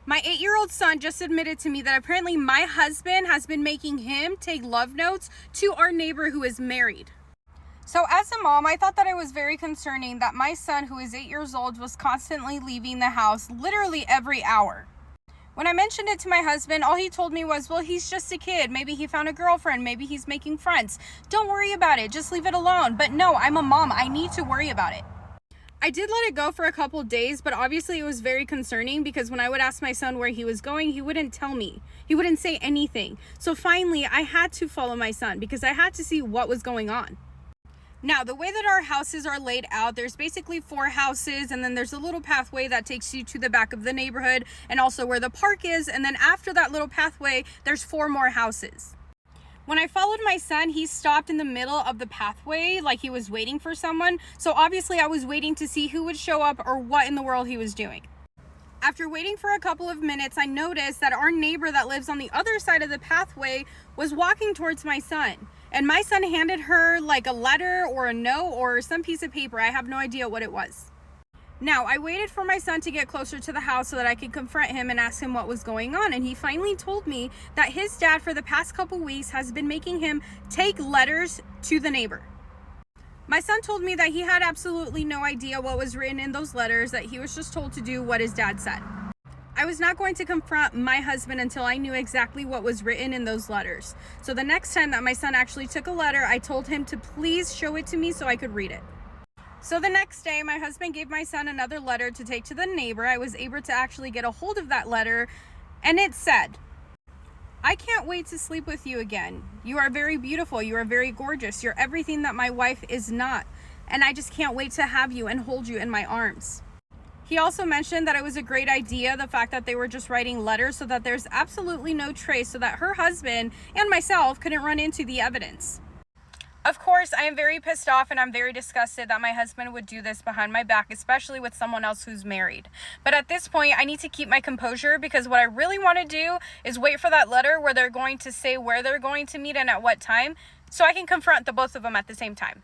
My 8-year-old son just admitted to me that apparently my husband has been making him take love notes to our neighbor who is married. So as a mom, I thought that it was very concerning that my son, who is 8 years old, was constantly leaving the house literally every hour. When I mentioned it to my husband, all he told me was, well, he's just a kid. Maybe he found a girlfriend. Maybe he's making friends. Don't worry about it. Just leave it alone. But no, I'm a mom. I need to worry about it. I did let it go for a couple days, but obviously it was very concerning because when I would ask my son where he was going, he wouldn't tell me. He wouldn't say anything. So finally, I had to follow my son because I had to see what was going on. Now, the way that our houses are laid out, there's basically 4 houses, and then there's a little pathway that takes you to the back of the neighborhood and also where the park is. And then after that little pathway, there's 4 more houses. When I followed my son, he stopped in the middle of the pathway like he was waiting for someone. So obviously I was waiting to see who would show up or what in the world he was doing. After waiting for a couple of minutes, I noticed that our neighbor that lives on the other side of the pathway was walking towards my son. And my son handed her like a letter or a note or some piece of paper. I have no idea what it was. Now, I waited for my son to get closer to the house so that I could confront him and ask him what was going on. And he finally told me that his dad for the past couple weeks has been making him take letters to the neighbor. My son told me that he had absolutely no idea what was written in those letters, that he was just told to do what his dad said. I was not going to confront my husband until I knew exactly what was written in those letters. So the next time that my son actually took a letter, I told him to please show it to me so I could read it. So the next day, my husband gave my son another letter to take to the neighbor. I was able to actually get a hold of that letter, and it said, "I can't wait to sleep with you again. You are very beautiful. You are very gorgeous. You're everything that my wife is not. And I just can't wait to have you and hold you in my arms." He also mentioned that it was a great idea, the fact that they were just writing letters so that there's absolutely no trace so that her husband and myself couldn't run into the evidence. Of course, I am very pissed off and I'm very disgusted that my husband would do this behind my back, especially with someone else who's married. But at this point, I need to keep my composure because what I really want to do is wait for that letter where they're going to say where they're going to meet and at what time so I can confront the both of them at the same time.